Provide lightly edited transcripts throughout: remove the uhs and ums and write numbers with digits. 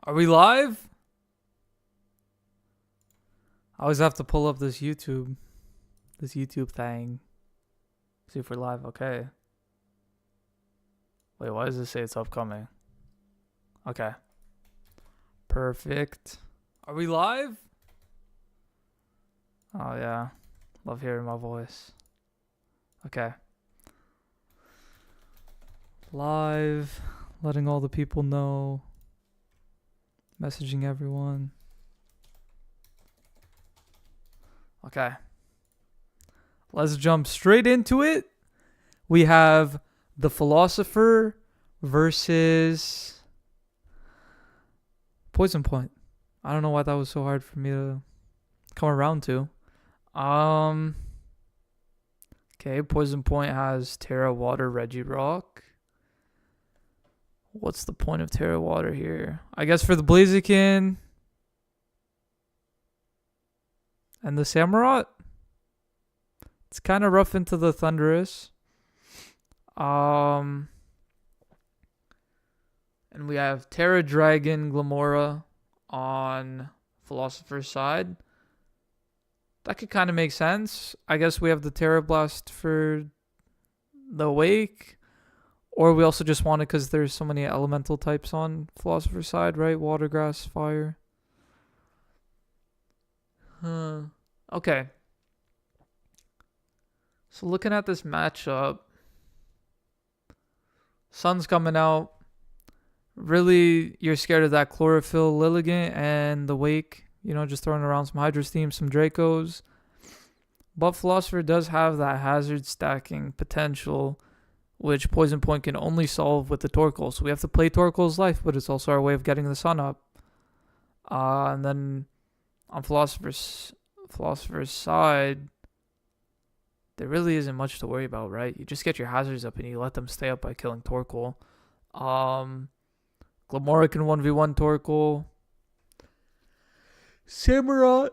Are we live? I always have to pull up this YouTube thing. See if we're live. Okay. Wait, why does it say it's upcoming? Okay. Perfect. Are we live? Oh, yeah. Love hearing my voice. Okay. Live. Letting all the people know. Messaging everyone. Okay. Let's jump straight into it. We have the Philosopher versus Poison Point. I don't know why that was so hard for me to come around to. Okay, Poison Point has Terra Water Regirock. What's the point of Terra Water here? I guess for the Blaziken and the Samurott. It's kind of rough into the Thundurus. And we have Terra Dragon Glamora on Philosopher's side. That could kind of make sense. I guess we have the Terra Blast for the Wake. Or we also just want it because there's so many elemental types on Philosopher's side, right? Water, grass, fire. Okay. So looking at this matchup, Sun's coming out. Really, you're scared of that Chlorophyll Lilligant and the Wake. You know, just throwing around some Hydro Steam, some Dracos. But Philosopher does have that hazard stacking potential, which Poison Point can only solve with the Torkoal. So we have to play Torkoal's life, but it's also our way of getting the Sun up. And then on Philosopher's side, there really isn't much to worry about, right? You just get your hazards up and you let them stay up by killing Torkoal. Glamora can 1v1 Torkoal. Samurott,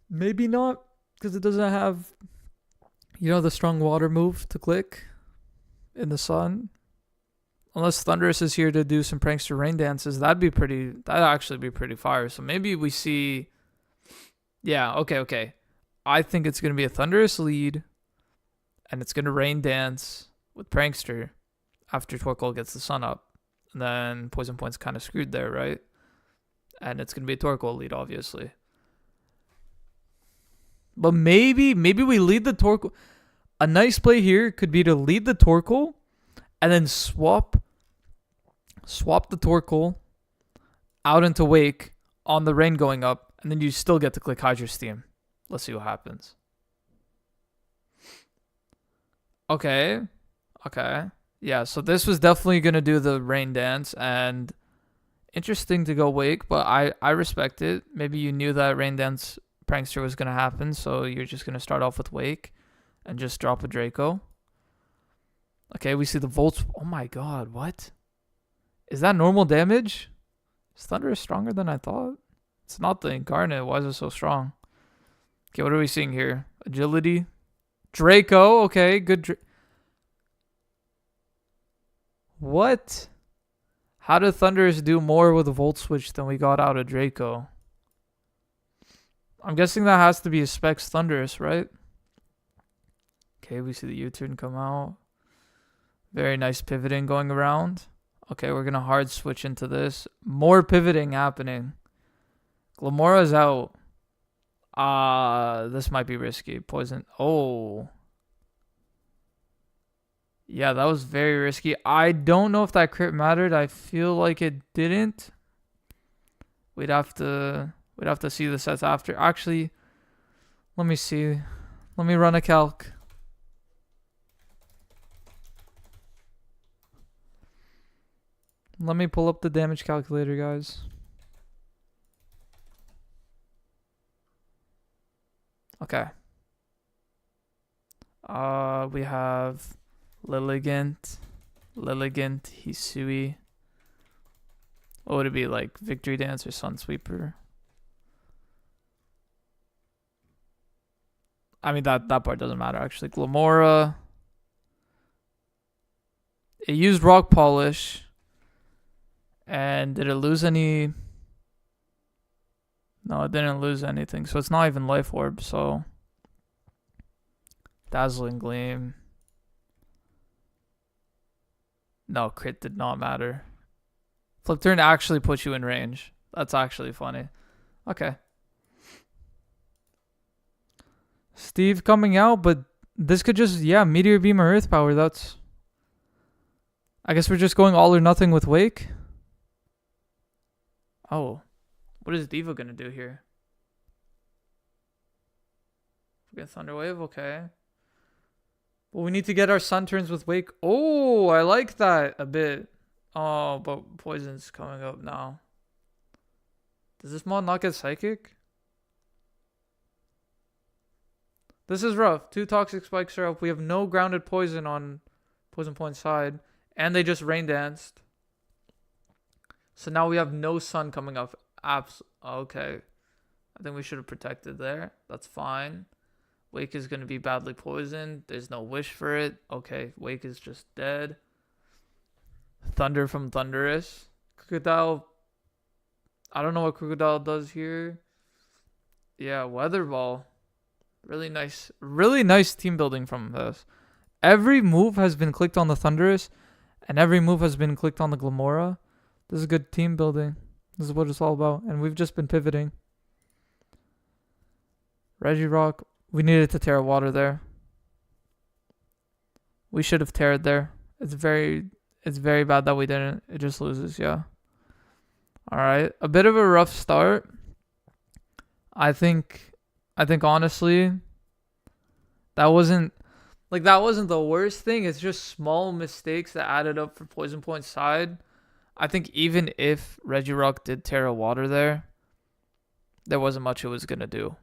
maybe not, because it doesn't have, the strong water move to click in the Sun. Unless Thundurus is here to do some Prankster Rain Dances, that'd actually be pretty fire. So maybe we see, okay. I think it's going to be a Thundurus lead, and it's going to Rain Dance with Prankster after Torkoal gets the Sun up. And then Poison Point's kind of screwed there, right? And it's going to be a Torkoal lead, obviously. But maybe we lead the Torkoal. A nice play here could be to lead the Torkoal and then swap the Torkoal out into Wake on the Rain going up, and then you still get to click Hydro Steam. Let's see what happens. Okay. Yeah, so this was definitely going to do the Rain Dance, and interesting to go Wake, but I respect it. Maybe you knew that Rain Dance Prankster was going to happen, so you're just going to start off with Wake and just drop a Draco. Okay, we see the Volts. Oh my god, what? Is that normal damage? Is Thunder stronger than I thought? It's not the Incarnate. Why is it so strong? Okay, what are we seeing here? Agility. Draco. Okay, good. What? How did Thundurus do more with a Volt Switch than we got out of Draco? I'm guessing that has to be a Specs Thundurus, right? Okay, we see the U-turn come out. Very nice pivoting going around. Okay, we're going to hard switch into this. More pivoting happening. Glamora's out. This might be risky. Poison. Oh. Yeah, that was very risky. I don't know if that crit mattered. I feel like it didn't. We'd have to see the sets after. Actually, let me see. Let me run a calc. Let me pull up the damage calculator, guys. Okay. We have Lilligant, Hisui. What would it be, like Victory Dance or Sunsweeper? I mean, that part doesn't matter, actually. Glamora. It used Rock Polish. And did it lose any? No, it didn't lose anything. So it's not even Life Orb. So Dazzling Gleam. No, crit did not matter. Flip turn actually puts you in range. That's actually funny. Okay. Steve coming out, but this could just, yeah, Meteor Beam or Earth Power. That's... I guess we're just going all or nothing with Wake. Oh. What is Diva going to do here? We get Thunder Wave, okay. Well, we need to get our Sun turns with Wake. Oh, I like that a bit. Oh, but Poison's coming up now. Does this mod not get Psychic? This is rough. 2 Toxic Spikes are up. We have no grounded Poison on Poison Point side. And they just Rain Danced. So now we have no Sun coming up. Okay. I think we should have protected there. That's fine. Wake is going to be badly poisoned. There's no wish for it. Okay, Wake is just dead. Thunder from Thundurus. Crocodile. I don't know what Crocodile does here. Yeah, Weather Ball. Really nice team building from this. Every move has been clicked on the Thundurus, and every move has been clicked on the Glamora. This is good team building. This is what it's all about. And we've just been pivoting. Regirock. We needed to tear water there. We should have teared there. It's very bad that we didn't. It just loses, yeah. Alright. A bit of a rough start. I think honestly, that wasn't the worst thing. It's just small mistakes that added up for Poison Point side. I think even if Regirock did Terra Water there wasn't much it was gonna do.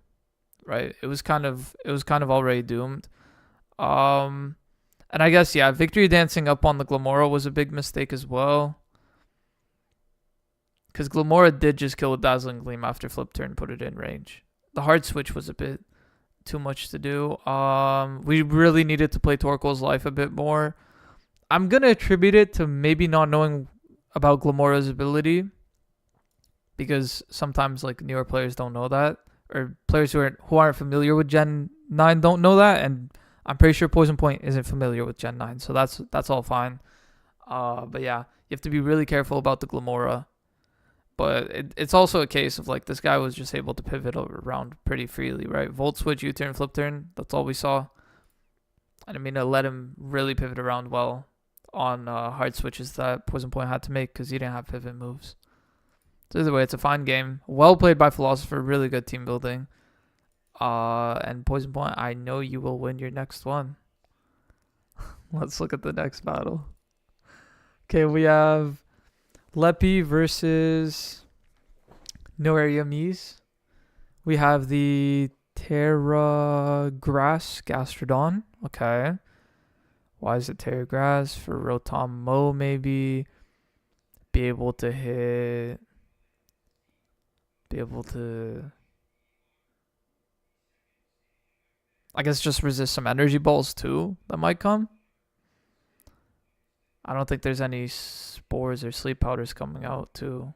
Right? It was kind of already doomed. And I guess, yeah, Victory Dancing up on the Glamora was a big mistake as well. Because Glamora did just kill with Dazzling Gleam after flip turn, put it in range. The hard switch was a bit too much to do. We really needed to play Torkoal's Life a bit more. I'm going to attribute it to maybe not knowing about Glamora's ability. Because sometimes like newer players don't know that. Or players who aren't familiar with Gen 9 don't know that. And I'm pretty sure Poison Point isn't familiar with Gen 9. So that's all fine. But yeah, you have to be really careful about the Glamora. But it's also a case of like this guy was just able to pivot around pretty freely, right? Volt switch, U-turn, flip turn. That's all we saw. And I mean, it let him really pivot around well on hard switches that Poison Point had to make because he didn't have pivot moves. So either way, it's a fine game. Well played by Philosopher. Really good team building. And Poison Point, I know you will win your next one. Let's look at the next battle. Okay, we have Leppy versus Noeriamis. We have the Terra Grass Gastrodon. Okay. Why is it Terra Grass? For Rotom Mo, maybe. Be able to I guess just resist some energy balls too that might come. I don't think there's any spores or sleep powders coming out too.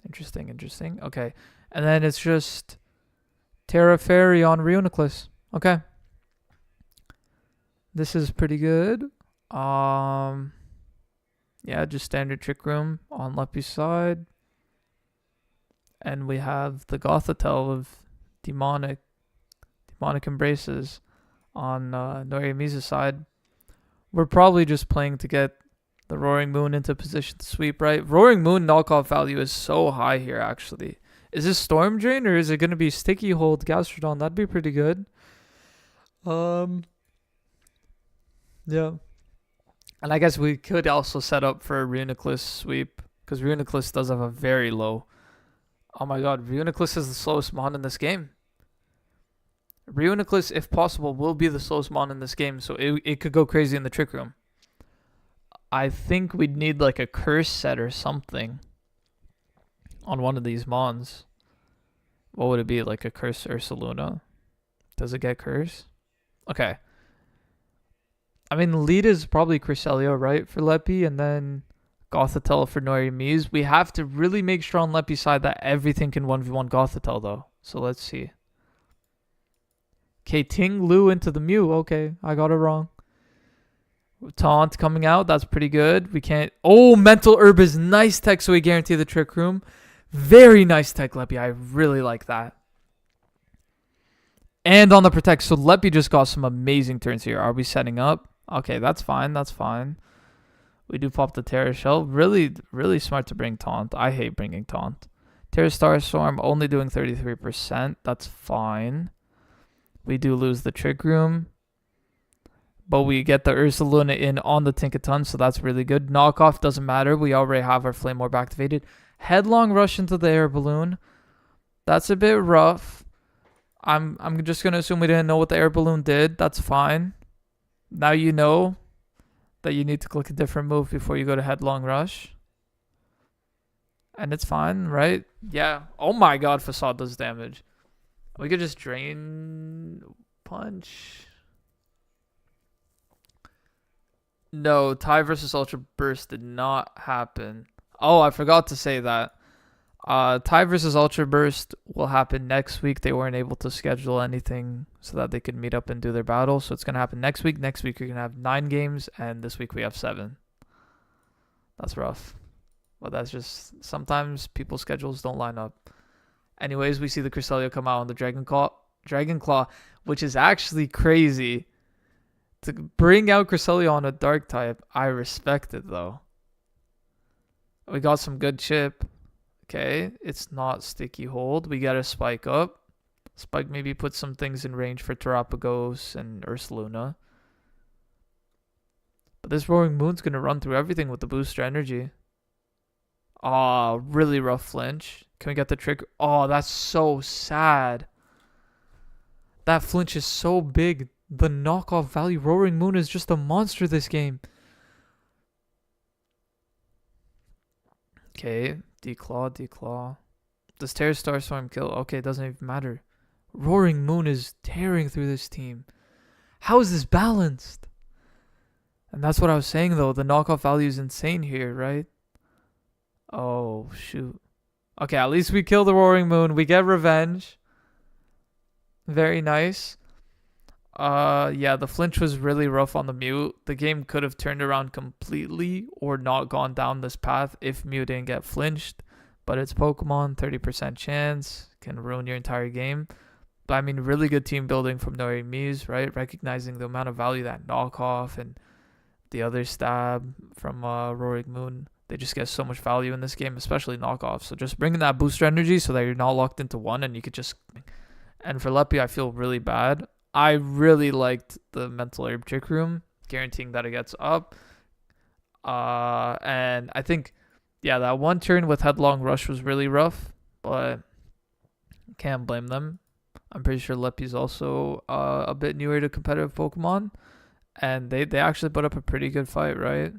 Interesting. Okay. And then it's just Terra Fairy on Reuniclus. Okay. This is pretty good. Yeah, just standard Trick Room on Leppy's side. And we have the Gothitelle of Demonic Embraces on Noeriami's side. We're probably just playing to get the Roaring Moon into position to sweep, right? Roaring Moon knockoff value is so high here, actually. Is this Storm Drain or is it going to be Sticky Hold Gastrodon? That'd be pretty good. Yeah. And I guess we could also set up for a Reuniclus sweep because Reuniclus does have a very low. Oh my god, Reuniclus is the slowest mon in this game. Reuniclus, if possible, will be the slowest mon in this game, so it could go crazy in the Trick Room. I think we'd need like a curse set or something on one of these mons. What would it be? Like a curse Ursaluna? Does it get curse? Okay. I mean, lead is probably Cresselia, right, for Leppy, and then Gothitelle for Nori Mies. We have to really make sure on Leppy's side that everything can 1v1 Gothitelle, though. So let's see. Okay, Ting Lu into the Mew. Okay, I got it wrong. Taunt coming out. That's pretty good. We can't... Oh, Mental Herb is nice tech, so we guarantee the Trick Room. Very nice tech, Leppy. I really like that. And on the Protect. So Leppy just got some amazing turns here. Are we setting up? Okay, that's fine. That's fine. We do pop the Terra Shell. Really, really smart to bring Taunt. I hate bringing Taunt. Terra Star Storm only doing 33%. That's fine. We do lose the Trick Room. But we get the Ursaluna in on the Tinkaton, so that's really good. Knockoff doesn't matter. We already have our Flame Orb activated. Headlong Rush into the Air Balloon. That's a bit rough. I'm just going to assume we didn't know what the Air Balloon did. That's fine. Now you know that you need to click a different move before you go to Headlong Rush. And it's fine, right? Yeah. Oh my god, Facade does damage. We could just Drain Punch. No, Tai versus Ultra Burst did not happen. Oh, I forgot to say that. Tai versus Ultra Burst will happen next week. They weren't able to schedule anything so that they could meet up and do their battle. So it's going to happen next week. Next week, you're going to have 9 games. And this week, we have 7. That's rough. But that's just... Sometimes people's schedules don't line up. Anyways, we see the Cresselia come out on the Dragon Claw, which is actually crazy. To bring out Cresselia on a Dark type, I respect it, though. We got some good chip. Okay, it's not Sticky Hold. We got a Spike up. Spike maybe put some things in range for Terapagos and Ursaluna. But this Roaring Moon's going to run through everything with the booster energy. Aw, really rough flinch. Can we get the trick? Oh, that's so sad. That flinch is so big. The knockoff value. Roaring Moon is just a monster this game. Okay, Declaw. Does Terra Star Storm kill? Okay, it doesn't even matter. Roaring Moon is tearing through this team. How is this balanced? And that's what I was saying, though. The knockoff value is insane here, right? Oh, shoot. Okay, at least we kill the Roaring Moon. We get revenge. Very nice. Yeah, the flinch was really rough on the Mew. The game could have turned around completely or not gone down this path if Mew didn't get flinched. But it's Pokemon, 30% chance, can ruin your entire game. But I mean, really good team building from Nori Mies, right? Recognizing the amount of value that knockoff and the other stab from Roaring Moon. They just get so much value in this game, especially knockoff. So just bringing that booster energy so that you're not locked into one and you could just... And for Leppy, I feel really bad. I really liked the Mental Herb Trick Room, guaranteeing that it gets up. And I think, yeah, that one turn with Headlong Rush was really rough, but can't blame them. I'm pretty sure Leppy's also a bit newer to competitive Pokemon, and they actually put up a pretty good fight, right?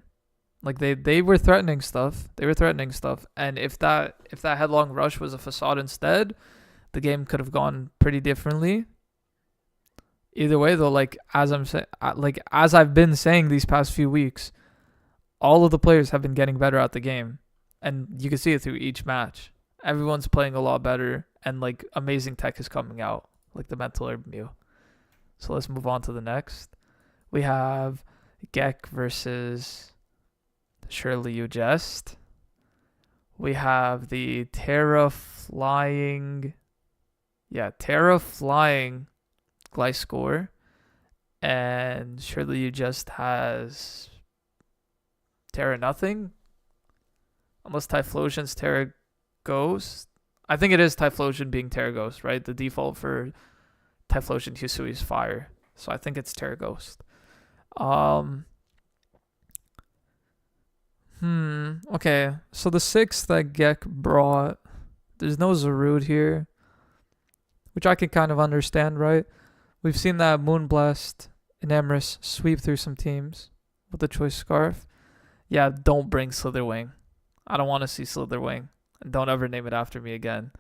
Like they were threatening stuff. And if that Headlong Rush was a Facade instead, the game could have gone pretty differently. Either way, though, as I've been saying these past few weeks, all of the players have been getting better at the game, and you can see it through each match. Everyone's playing a lot better, and amazing tech is coming out, like the Mental Herb Mew. So let's move on to the next. We have Gek versus Surely You Jest. We have the Terra Flying Gliscor, and Surely You Just has Terra Nothing, unless Typhlosion's Terra Ghost. I think it is Typhlosion being Terra Ghost, right? The default for Typhlosion Hisui is Fire, so I think it's Terra Ghost. Okay, so the 6 that Gek brought, there's no Zarude here, which I can kind of understand, right? We've seen that Moonblast and Emrys sweep through some teams with the Choice Scarf. Yeah, don't bring Slitherwing. I don't want to see Slitherwing. And don't ever name it after me again.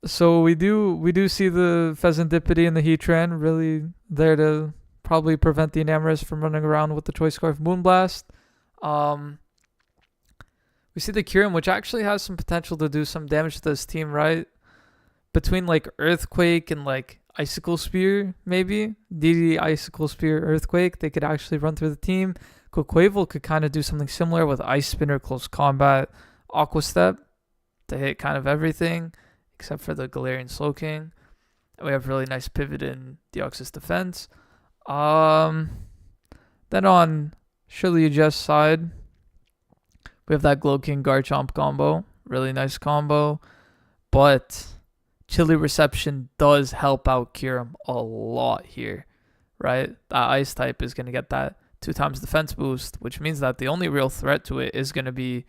So we do see the Pheasantipity and the Heatran really there to probably prevent the Enamorus from running around with the Choice Scarf Moonblast. We see the Kyurem, which actually has some potential to do some damage to this team, right? Between like Earthquake and like Icicle Spear, maybe. DD, Icicle Spear, Earthquake, they could actually run through the team. Quaquaval could kind of do something similar with Ice Spinner, Close Combat, Aqua Step to hit kind of everything except for the Galarian Slowking. And we have really nice pivot in Deoxys Defense. Then on Shirley side, we have that Glowking Garchomp combo. Really nice combo. But Chilly Reception does help out Kyurem a lot here, right? That Ice type is going to get that 2x defense boost, which means that the only real threat to it is going to be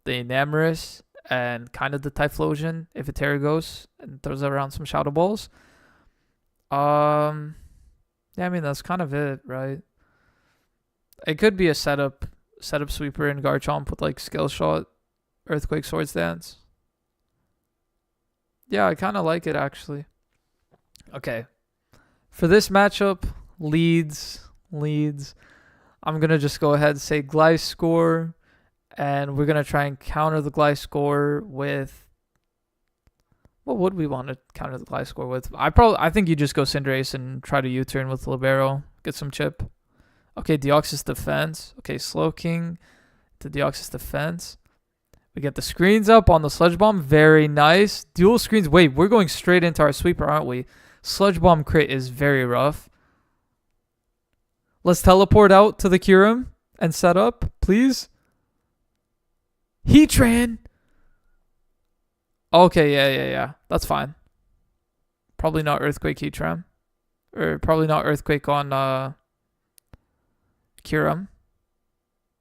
the Enamorus and kind of the Typhlosion if it Terraghosts and throws around some Shadow Balls. Yeah, I mean, that's kind of it, right? It could be a setup sweeper in Garchomp with like Skill Shot, Earthquake, Swords Dance. Yeah, I kind of like it actually. Okay. For this matchup, leads. I'm going to just go ahead and say Gliscor. And we're going to try and counter the Gliscor with... What would we want to counter the Gliscor with? I think you just go Cinderace and try to U-turn with Libero. Get some chip. Okay, Deoxys Defense. Okay, Slowking to Deoxys Defense. We get the screens up on the Sludge Bomb. Very nice. Dual screens. Wait, we're going straight into our sweeper, aren't we? Sludge Bomb crit is very rough. Let's teleport out to the Kyurem and set up, please. Heatran. Okay, yeah. That's fine. Probably not Earthquake Heatran. Or probably not Earthquake on Kyurem.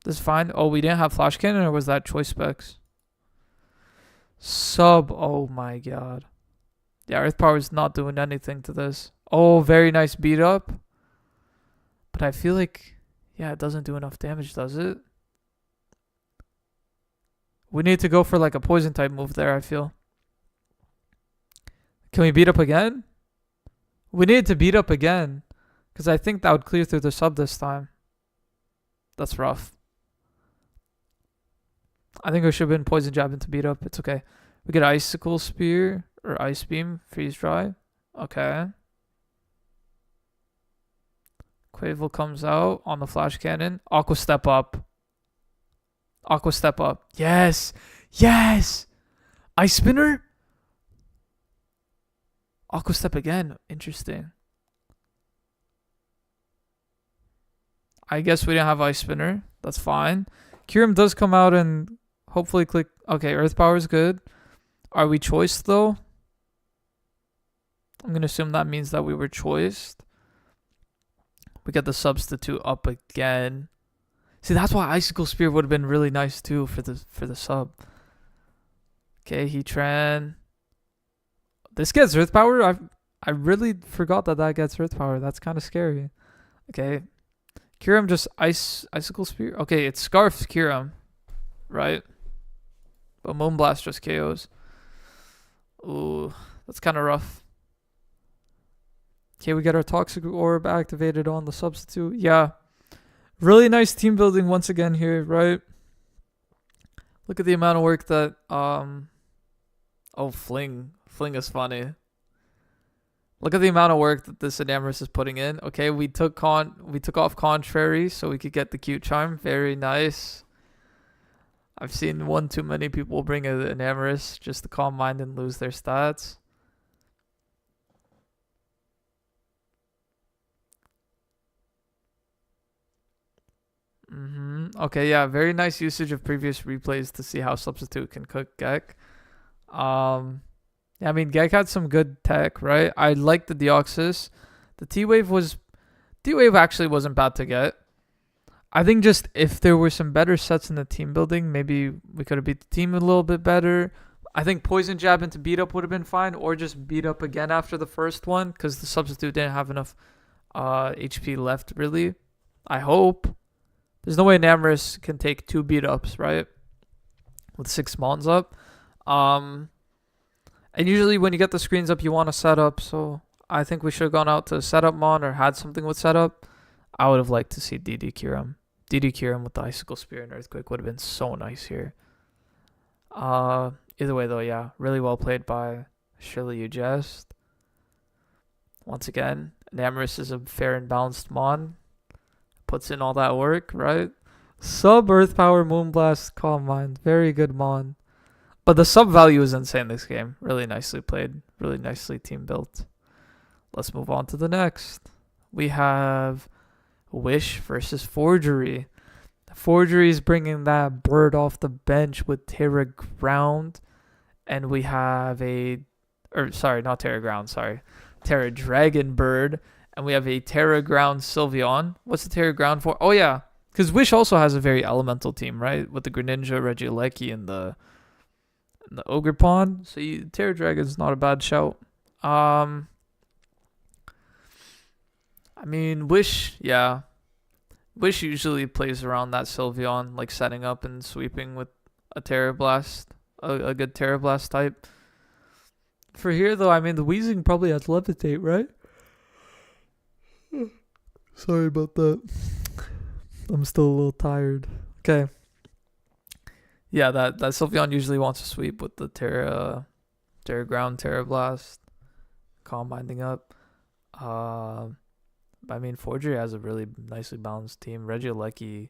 This is fine. Oh, we didn't have Flash Cannon, or was that Choice Specs? Sub. Oh my god. Yeah, Earth Power is not doing anything to this. Oh, very nice beat up. But I feel like, yeah, it doesn't do enough damage, does it? We need to go for like a poison type move there, I feel. Can we beat up again? We need to beat up again. Because I think that would clear through the sub this time. That's rough. I think we should have been Poison Jab into beat up. It's okay. We get Icicle Spear or Ice Beam. Freeze Dry. Okay. Quavel comes out on the Flash Cannon. Aqua Step Up. Aqua Step Up. Yes. Yes. Ice Spinner. Aqua Step again. Interesting. I guess we didn't have Ice Spinner. That's fine. Kyurem does come out and hopefully click. Okay, Earth Power is good. Are we choiced though? I'm going to assume that means that we were choiced. We get the substitute up again. See, that's why Icicle Spear would have been really nice too for the sub. Okay, Heatran. This gets Earth Power? I really forgot that gets Earth Power. That's kind of scary. Okay. Kyurem just Icicle Spear. Okay, it Scarfs Kyurem. Right? But Moonblast just KOs. Ooh, that's kind of rough. Okay, we get our Toxic Orb activated on the substitute. Yeah. Really nice team building once again here, right? Look at the amount of work that oh, Fling is funny. Look at the amount of work that this Enamorus is putting in. Okay, we took off Contrary so we could get the cute charm. Very nice. I've seen one too many people bring an Enamorus just to calm mind and lose their stats. Okay, yeah, very nice usage of previous replays to see how Substitute can cook Gek. Yeah, I mean, Gek had some good tech, right? I like the Deoxys. The T-Wave actually wasn't bad to get. I think just if there were some better sets in the team building, maybe we could have beat the team a little bit better. I think Poison Jab into beat up would have been fine, or just beat up again after the first one because the Substitute didn't have enough HP left, really. I hope. There's no way Enamorus can take 2 beat ups, right? With 6 Mons up. And usually when you get the screens up, you want to set up. So I think we should have gone out to setup Mon or had something with setup. I would have liked to see DD Kyurem. DD Kyurem with the Icicle Spear and Earthquake would have been so nice here. Either way, though, yeah. Really well played by Surely You Jest. Once again, Enamorus is a fair and balanced Mon. Puts in all that work, right? Sub Earth Power Moonblast Calm Mind. Very good Mon. But the sub value is insane this game. Really nicely played. Really nicely team built. Let's move on to the next. We have Wish versus Forgery. Forgery is bringing that bird off the bench with Terra Ground. And we have not Terra Ground, sorry. Terra Dragon Bird. And we have a Terra Ground Sylveon. What's the Terra Ground for? Oh, yeah. Because Wish also has a very elemental team, right? With the Greninja, Regieleki, and the Ogre Pawn. So Terra Dragon's not a bad shout. I mean, Wish, yeah. Wish usually plays around that Sylveon, like setting up and sweeping with a Terra Blast, a good Terra Blast type. For here, though, I mean, the Weezing probably has Levitate, right? Sorry about that. I'm still a little tired. Okay. Yeah, that Sylveon usually wants to sweep with the Terra Ground, Terra Blast, Calm Minding up. I mean, Forgery has a really nicely balanced team. Regieleki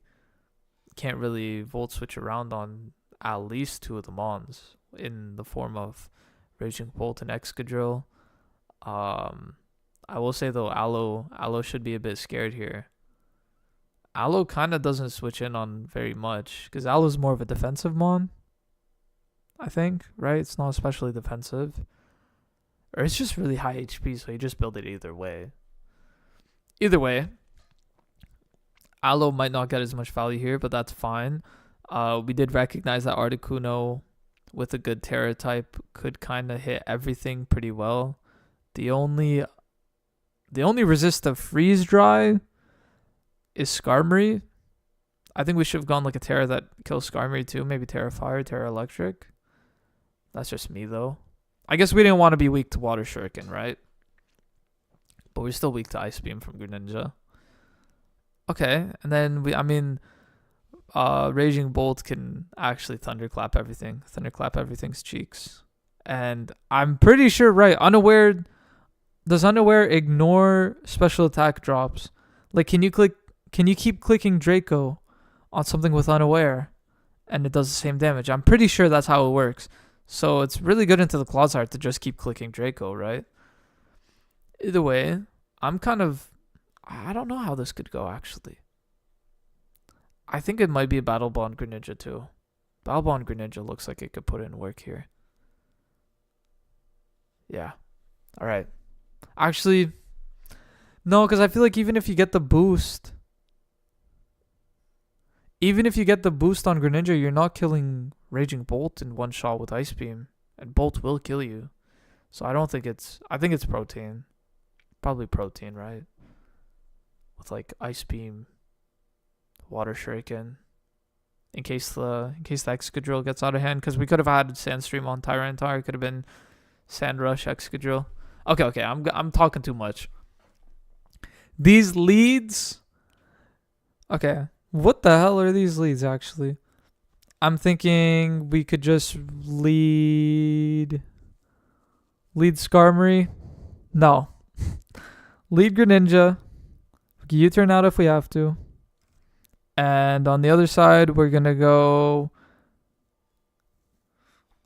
can't really Volt Switch around on at least two of the Mons in the form of Raging Bolt and Excadrill. I will say, though, Aloe should be a bit scared here. Aloe kind of doesn't switch in on very much because Aloe's more of a defensive Mon, I think, right? It's not especially defensive. Or it's just really high HP, so you just build it either way. Either way, Aloe might not get as much value here, but that's fine. We did recognize that Articuno with a good Terra type could kind of hit everything pretty well. The only resist of Freeze Dry is Skarmory. I think we should have gone like a Terra that kills Skarmory too. Maybe Terra Fire, Terra Electric. That's just me, though. I guess we didn't want to be weak to Water Shuriken, right? But we're still weak to Ice Beam from Greninja. Okay, and then Raging Bolt can actually Thunderclap everything. Thunderclap everything's cheeks. And I'm pretty sure, right, does Unaware ignore special attack drops? Like, can you keep clicking Draco on something with Unaware and it does the same damage? I'm pretty sure that's how it works. So it's really good into the Claw's Heart to just keep clicking Draco, right? Either way, I don't know how this could go, actually. I think it might be a Battle Bond Greninja, too. Battle Bond Greninja looks like it could put in work here. Yeah. Alright. Actually, no, because I feel like even if you get the boost on Greninja, you're not killing Raging Bolt in one shot with Ice Beam. And Bolt will kill you. So I think it's Protein. Probably Protein, right? With like Ice Beam, Water Shuriken. In case the Excadrill gets out of hand. Because we could have had Sandstream on Tyranitar. It could have been Sand Rush, Excadrill. Okay, I'm talking too much. These leads. Okay, what the hell are these leads actually? I'm thinking we could just lead Skarmory. No. Lead Greninja. U-turn out if we have to. And on the other side, we're going to go...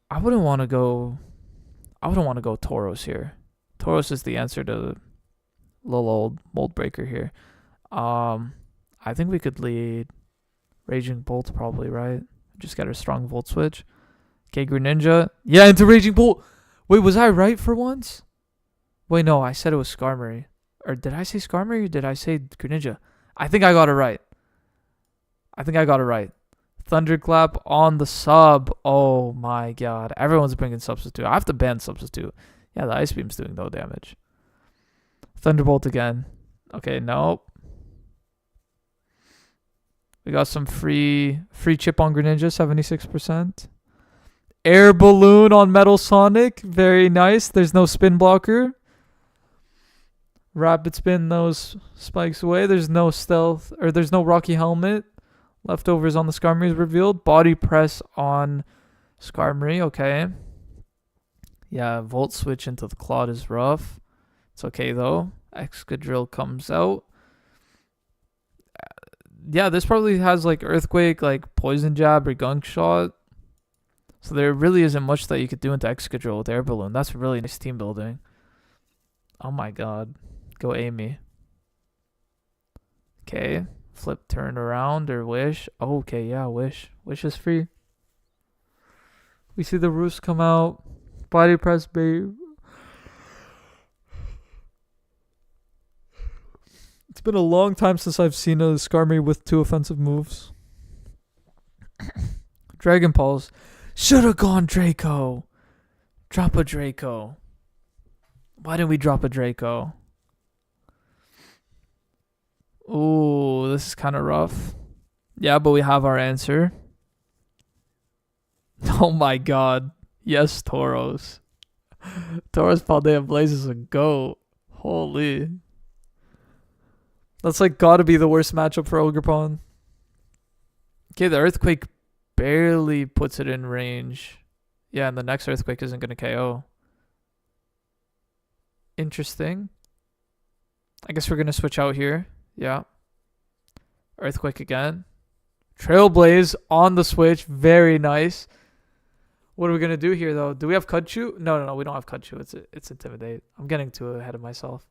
I wouldn't want to go Tauros here. Tauros is the answer to little old Mold Breaker here. I think we could lead Raging Bolt probably, right? Just get a strong Volt Switch. Okay, Greninja. Yeah, into Raging Bolt. Wait, was I right for once? Wait, no, I said it was Skarmory. Or did I say Skarmory or did I say Greninja? I think I got it right. Thunderclap on the sub. Oh my god. Everyone's bringing Substitute. I have to ban Substitute. Yeah, the Ice Beam's doing no damage. Thunderbolt again. Okay, nope. We got some free chip on Greninja, 76%. Air Balloon on Metal Sonic. Very nice. There's no spin blocker. Rapid spin those spikes away. There's no stealth, or there's no Rocky Helmet. Leftovers on the Skarmory is revealed. Body press on Skarmory. Okay. Yeah, Volt switch into the Clawed is rough. It's okay though. Excadrill comes out. Yeah, this probably has like Earthquake, like Poison Jab or Gunk Shot. So there really isn't much that you could do into Excadrill with Air Balloon. That's really nice team building. Oh my god. Go Amy. Okay. Flip, turn around, or Wish. Oh, okay, yeah, Wish. Wish is free. We see the Roost come out. Body press, babe. It's been a long time since I've seen a Skarmory with 2 offensive moves. Dragon Pulse. Should have gone Draco. Drop a Draco. Why didn't we drop a Draco? Ooh, this is kind of rough. Yeah, but we have our answer. Oh my god. Yes, Tauros. Tauros Paldea Blaze is a goat. Holy. That's like gotta be the worst matchup for Ogerpon. Okay, the Earthquake barely puts it in range. Yeah, and the next Earthquake isn't going to KO. Interesting. I guess we're going to switch out here. Yeah. Earthquake again. Trailblaze on the switch. Very nice. What are we going to do here, though? Do we have Cudchu? No. We don't have Cudchu. It's Intimidate. I'm getting too ahead of myself.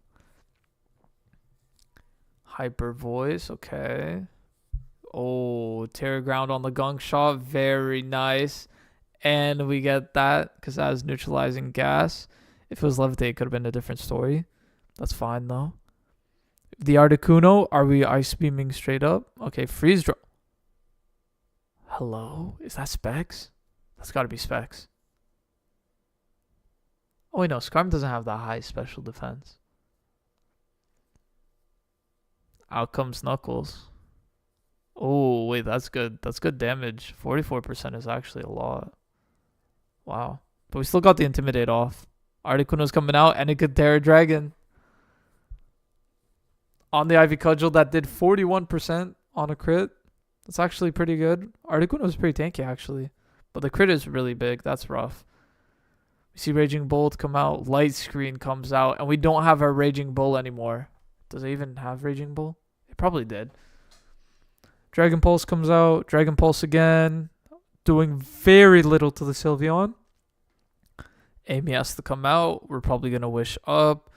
Hyper Voice. Okay. Oh, Terror Ground on the Gunk Shot. Very nice. And we get that because that is neutralizing gas. If it was Levitate, it could have been a different story. That's fine, though. The Articuno, are we Ice Beaming straight up? Okay, Freeze Draw. Hello? Is that Specs? That's got to be Specs. Oh, wait, no. Skarm doesn't have that high special defense. Out comes Knuckles. Oh, wait, that's good. That's good damage. 44% is actually a lot. Wow. But we still got the Intimidate off. Articuno's coming out, and it could Terra Dragon. On the Ivy Cudgel, that did 41% on a crit. That's actually pretty good. Articuno's pretty tanky, actually. But the crit is really big. That's rough. We see Raging Bolt come out. Light Screen comes out, and we don't have our Raging Bull anymore. Does it even have Raging Bull? It probably did. Dragon Pulse comes out. Dragon Pulse again. Doing very little to the Sylveon. Amy has to come out. We're probably going to Wish up.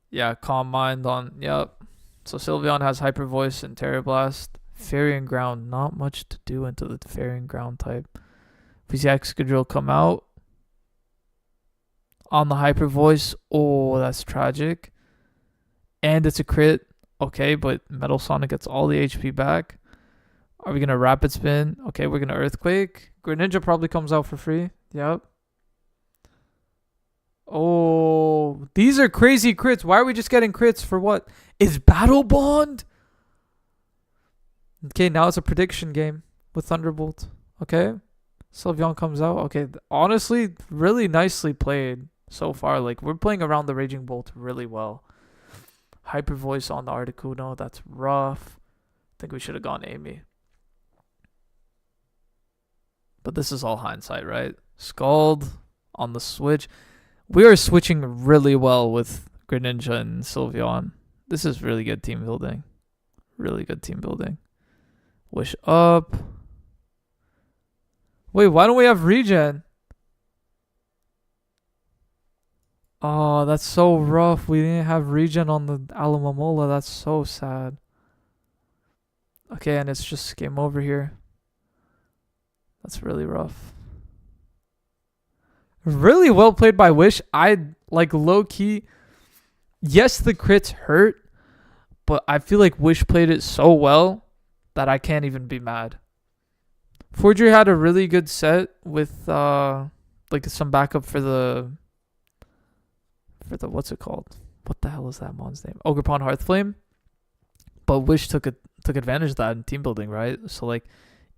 Yeah, Calm Mind on. Yep. So Sylveon has Hyper Voice and Terra Blast. Fairy and Ground. Not much to do into the Fairy and Ground type. We see Excadrill come out. On the Hyper Voice. Oh, that's tragic. And it's a crit. Okay, but Metal Sonic gets all the HP back. Are we going to Rapid Spin? Okay, we're going to Earthquake. Greninja probably comes out for free. Yep. Oh, these are crazy crits. Why are we just getting crits for what? Is Battle Bond? Okay, now it's a prediction game with Thunderbolt. Okay. Sylveon comes out. Okay, honestly, really nicely played so far. Like, we're playing around the Raging Bolt really well. Hyper Voice on the Articuno. That's rough. I think we should have gone Amy. But this is all hindsight, right? Scald on the switch. We are switching really well with Greninja and Sylveon. This is really good team building. Really good team building. Wish up. Wait, why don't we have regen? Oh, that's so rough. We didn't have regen on the Alomomola. That's so sad. Okay, and it's just game over here. That's really rough. Really well played by Wish. I like low key. Yes, the crits hurt, but I feel like Wish played it so well that I can't even be mad. Forgery had a really good set with like some backup for the what's it called? What the hell is that mon's name? Ogerpon Hearthflame. But Wish took advantage of that in team building, right? So like,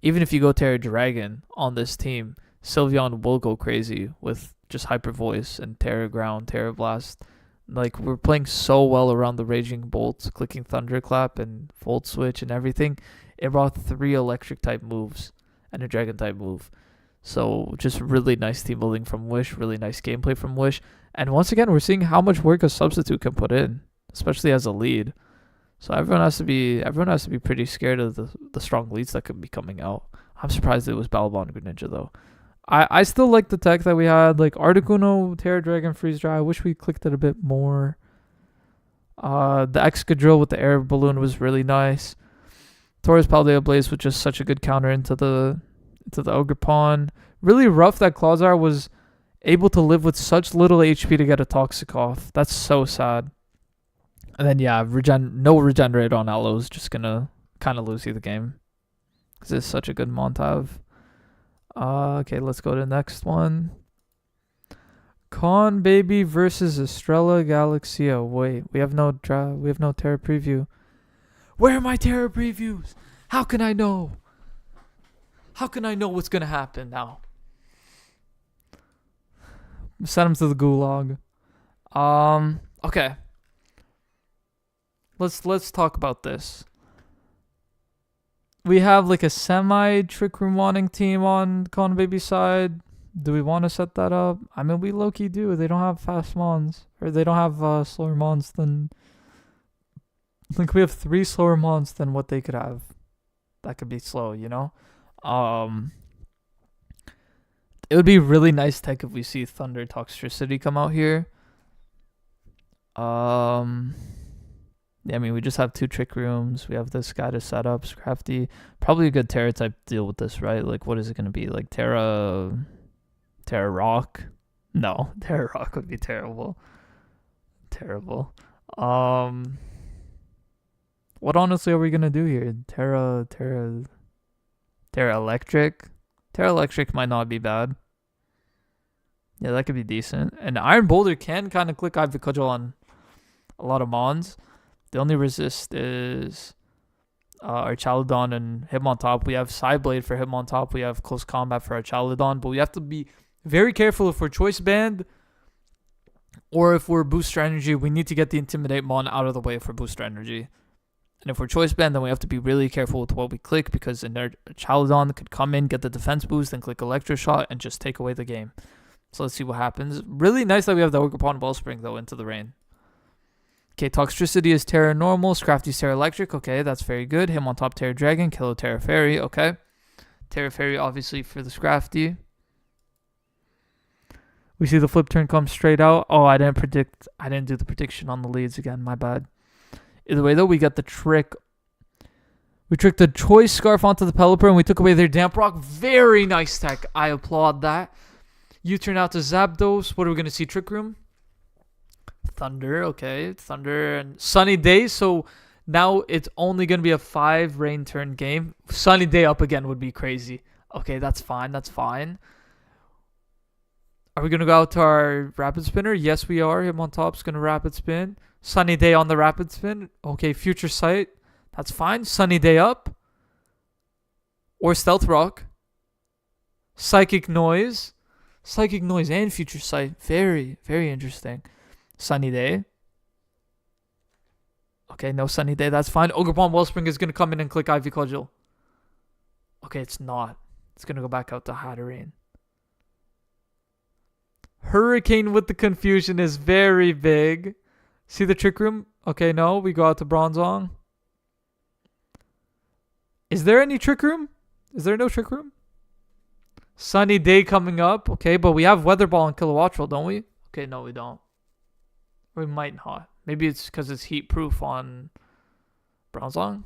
even if you go Terra Dragon on this team, Sylveon will go crazy with just Hyper Voice and Terra Ground, Terra Blast. Like, we're playing so well around the Raging Bolt, clicking Thunderclap and Volt Switch and everything. It brought 3 electric type moves and a dragon type move. So just really nice team building from Wish, really nice gameplay from Wish. And once again, we're seeing how much work a substitute can put in, especially as a lead. So everyone has to be pretty scared of the strong leads that could be coming out. I'm surprised it was Balabon Greninja though. I still like the tech that we had, like Articuno, Terra Dragon, Freeze Dry. I wish we clicked it a bit more. The Excadrill with the air balloon was really nice. Taurus Paldea Blaze was just such a good counter into the Ogerpon. Really rough that Clawzar was able to live with such little HP to get a Toxic off. That's so sad. And then yeah, no Regenerate on Aloe is just gonna kind of lose you the game because it's such a good Montav. Okay, let's go to the next one. Con Baby versus Estrella Galaxia. Wait, we have no Terra preview. Where are my Terra previews? How can I know? How can I know what's gonna happen now? Send him to the gulag. Okay. Let's talk about this. We have like a semi Trick Room wanting team on Con Baby's side. Do we want to set that up? I mean, we low-key do. They don't have fast mons. Or they don't have slower mons than... Like, we have 3 slower mons than what they could have. That could be slow, you know? It would be really nice tech if we see Thunder Toxtricity come out here. Yeah, I mean, we just have 2 Trick Rooms. We have this guy to set up. Crafty. Probably a good Terra type deal with this, right? Like, what is it going to be? Like, Terra Rock? No, Terra Rock would be terrible. Terrible. What honestly are we going to do here? Terra Electric? Terra Electric might not be bad. Yeah, that could be decent. And Iron Boulder can kind of click Ivy Cudgel on a lot of mons. The only resist is our Chaladon and Hitmontop. We have Psyblade for Hitmontop. We have Close Combat for our Chaladon. But we have to be very careful if we're Choice Band or if we're Booster Energy. We need to get the Intimidate Mon out of the way for Booster Energy. And if we're Choice Band, then we have to be really careful with what we click because their Chaladon could come in, get the defense boost, then click Electro Shot and just take away the game. So let's see what happens. Really nice that we have the Ogerpon Wellspring, though, into the rain. Okay, Toxtricity is Terra Normal. Scrafty's Terra Electric. Okay, that's very good. Him on top Terra Dragon. Kilo Terra Fairy. Okay. Terra Fairy, obviously, for the Scrafty. We see the flip turn come straight out. Oh, I didn't do the prediction on the leads again. My bad. Either way, though, we got the trick. We tricked the Choice Scarf onto the Pelipper, and we took away their Damp Rock. Very nice tech. I applaud that. You turn out to Zapdos. What are we going to see? Trick Room? Thunder, okay. Thunder and Sunny Day. So now it's only going to be a 5 rain turn game. Sunny Day up again would be crazy. Okay, that's fine. That's fine. Are we going to go out to our Rapid Spinner? Yes, we are. Him on top's going to Rapid Spin. Sunny Day on the Rapid Spin. Okay, Future Sight. That's fine. Sunny Day up. Or Stealth Rock. Psychic Noise. Psychic Noise and Future Sight. Very, very interesting. Sunny Day. Okay, no Sunny Day. That's fine. Ogerpon Wellspring is going to come in and click Ivy Cudgel. Okay, it's not. It's going to go back out to Hatterene. Hurricane with the confusion is very big. See the Trick Room? Okay, no. We go out to Bronzong. Is there any Trick Room? Is there no Trick Room? Sunny Day coming up. Okay, but we have Weather Ball and Kilowattrel, don't we? Okay, no, we don't. We might not. Maybe it's because it's heat proof on Bronzong.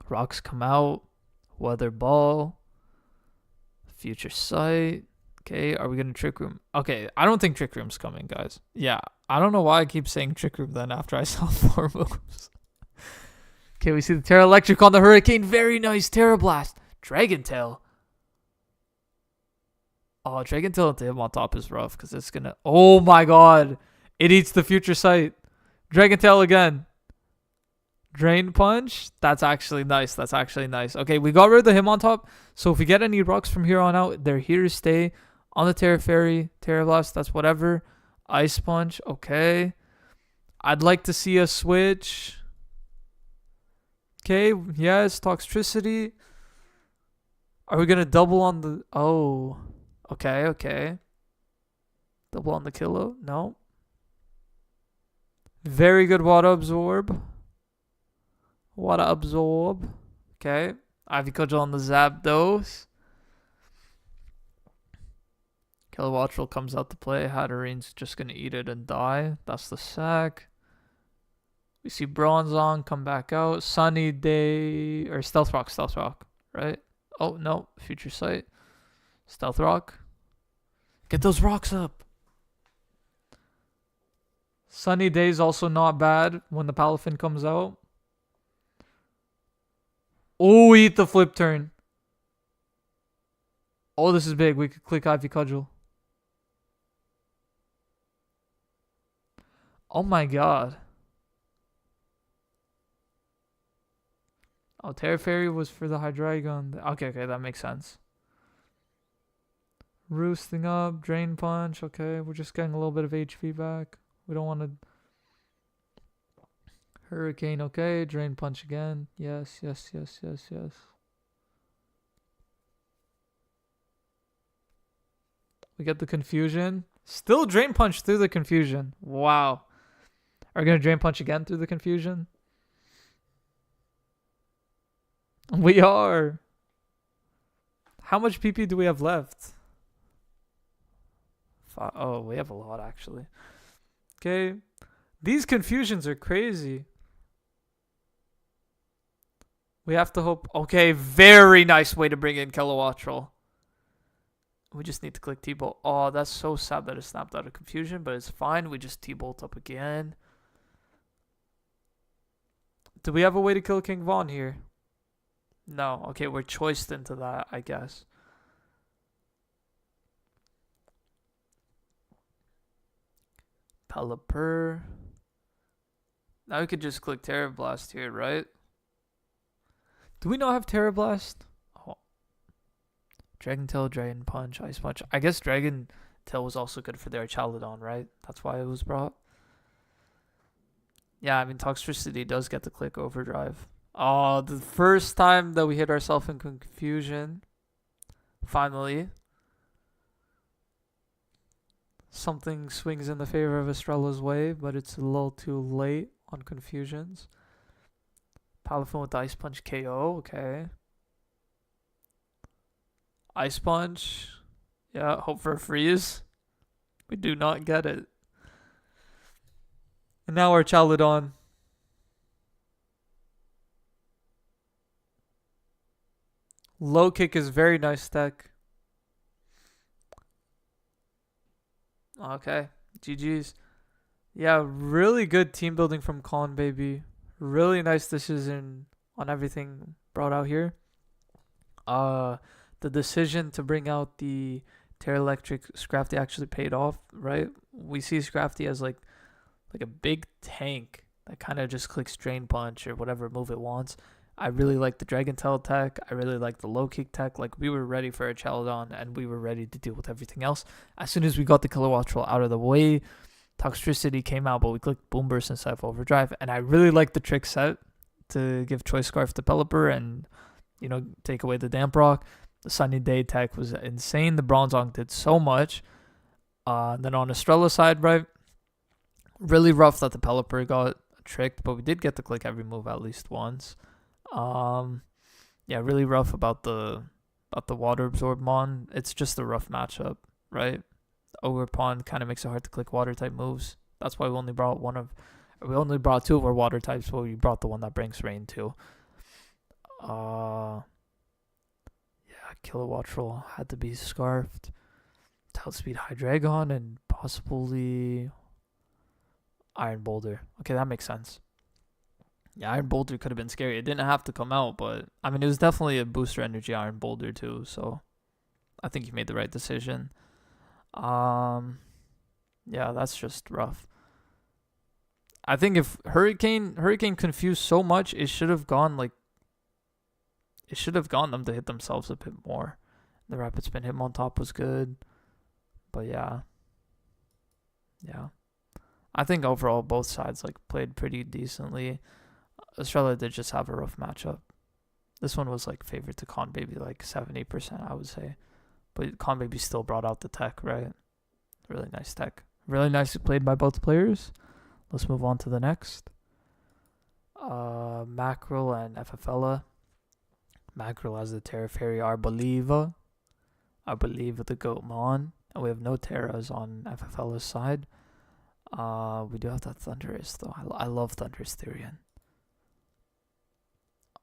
Rocks come out. Weather Ball. Future Sight. Okay, are we going to Trick Room? Okay, I don't think Trick Room's coming, guys. Yeah, I don't know why I keep saying Trick Room then after I saw 4 moves. Okay, we see the Terra Electric on the Hurricane. Very nice. Terra Blast. Dragon Tail. Oh, Dragon Tail to him on top is rough because it's going to... Oh my god. It eats the Future Sight. Dragon Tail again. Drain Punch. That's actually nice. That's actually nice. Okay, we got rid of the him on top. So if we get any rocks from here on out, they're here to stay. On the Terra Fairy, Terra Blast, that's whatever. Ice Punch, okay. I'd like to see a switch. Okay, yes, Toxtricity. Are we gonna double on the... Oh, okay, okay. Double on the Kilo? No. Very good Water Absorb. Water Absorb. Okay. Ivy Cudgel on the Zapdos. Kilowattrel comes out to play. Hatterene's just gonna eat it and die. That's the sack. We see Bronzong come back out. Sunny Day... Or Stealth Rock, right? Oh, no. Future Sight. Stealth Rock. Get those rocks up. Sunny Day's also not bad when the Palafin comes out. Oh, eat the flip turn. Oh, this is big. We could click Ivy Cudgel. Oh my god. Oh, Terra Fairy was for the Hydreigon. Okay, that makes sense. Roosting up, Drain Punch. Okay, we're just getting a little bit of HP back. We don't want to... Hurricane, okay. Drain Punch again. Yes. We get the Confusion. Still Drain Punch through the Confusion. Wow. Are we going to Drain Punch again through the Confusion? We are. How much PP do we have left? Oh, we have a lot, actually. Okay. These Confusions are crazy. We have to hope... Okay, very nice way to bring in Kilowattrel. We just need to click T-Bolt. Oh, that's so sad that it snapped out of Confusion, but it's fine. We just T-Bolt up again. Do we have a way to kill King Von here? No. Okay, we're choiced into that, I guess. Pelipper. Now we could just click Terra Blast here, right? Do we not have Terra Blast? Oh. Dragon Tail, Dragon Punch, Ice Punch. I guess Dragon Tail was also good for their Chaladon, right? That's why it was brought. Yeah, I mean, Toxtricity does get to click Overdrive. Oh, the first time that we hit ourselves in Confusion. Finally. Something swings in the favor of Estrella's way, but it's a little too late on Confusions. Palafin with the Ice Punch KO, okay. Ice Punch. Yeah, hope for a freeze. We do not get it. And now our Chaladon. Low kick is very nice tech. Okay, GG's. Yeah, really good team building from Con Baby. Really nice decision on everything brought out here. The decision to bring out the Terra Electric Scrafty actually paid off, right? We see Scrafty as like a big tank that kind of just clicks Drain Punch or whatever move it wants. I really like the Dragon Tail tech. I really like the low kick tech. Like, we were ready for a Chaladon and we were ready to deal with everything else. As soon as we got the Kilowattrel out of the way, Toxtricity came out, but we clicked Boom Burst instead of Overdrive. And I really like the trick set to give Choice Scarf to Pelipper and, you know, take away the Damp Rock. The Sunny Day tech was insane. The Bronzong did so much. Then on Estrella's side, right, really rough that the Pelipper got tricked, but we did get to click every move at least once. Yeah, really rough about the Water Absorb Mon. It's just a rough matchup, right? Ogre Pond kind of makes it hard to click water type moves. That's why we only brought two of our water types, but we brought the one that brings rain too. Yeah, Kilowattrel had to be scarfed. Outspeed Hydreigon and possibly Iron Boulder. Okay, that makes sense. Yeah, Iron Boulder could have been scary. It didn't have to come out, but I mean, it was definitely a booster energy Iron Boulder too. So I think you made the right decision. Yeah, that's just rough. I think if Hurricane confused so much, it should have gone them to hit themselves a bit more. The Rapid Spin Hitmontop was good, but yeah. Yeah. I think overall both sides like played pretty decently. Australia did just have a rough matchup. This one was like favored to Con Baby like 70%, I would say. But Con Baby still brought out the tech, right? Really nice tech. Really nicely played by both players. Let's move on to the next. Mackerel and FFella. Mackerel has the Terra Fairy Arboliva. Arboliva the Goatmon. And we have no Terras on FFL's side. We do have that Thundurus though. I love Thundurus Therian.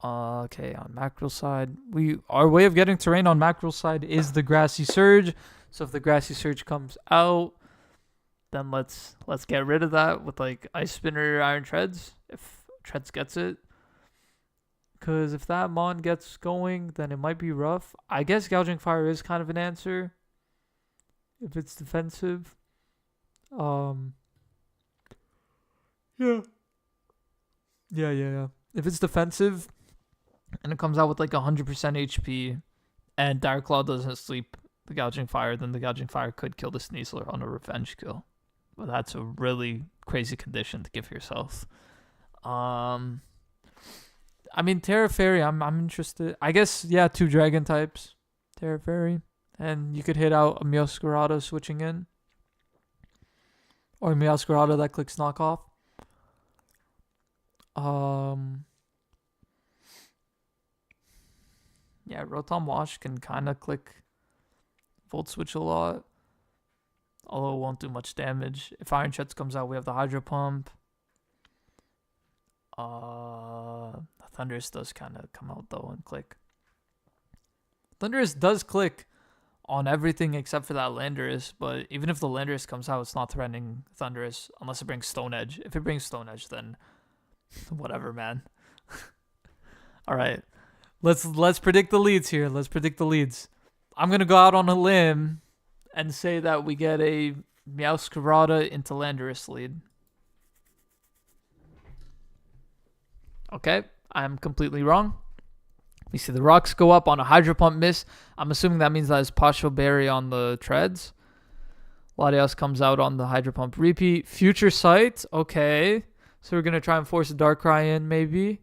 Okay, on Mackerel side, our way of getting terrain on Mackerel side is the Grassy Surge. So if the Grassy Surge comes out, then let's get rid of that with like Ice Spinner, Iron Treads. If Treads gets it, because if that Mon gets going, then it might be rough. I guess Gouging Fire is kind of an answer if it's defensive. Yeah. If it's defensive and it comes out with like 100% HP and Dire Claw doesn't sleep the Gouging Fire, then the Gouging Fire could kill the Sneasler on a revenge kill. But that's a really crazy condition to give yourself. I mean, Terra Fairy, I'm interested. I guess, yeah, 2 dragon types. Terra Fairy. And you could hit out a Meowscarada switching in. Or a Meowscarada that clicks knockoff. Yeah, Rotom Wash can kind of click Volt Switch a lot. Although it won't do much damage. If Iron Treads comes out, we have the Hydro Pump. Thundurus does kind of come out though and click. Thundurus does click on everything except for that Landorus, but even if the Landorus comes out, it's not threatening Thundurus unless it brings Stone Edge. If it brings Stone Edge, then whatever, man. All right, let's predict the leads here. Let's predict the leads. I'm gonna go out on a limb and say that we get a Meowscarada into Landorus lead. Okay, I'm completely wrong. We see the rocks go up on a Hydro Pump miss. I'm assuming that means that it's Pasho Berry on the Treads. Latios comes out on the Hydro Pump repeat. Future Sight, okay. So we're going to try and force a Darkrai in, maybe.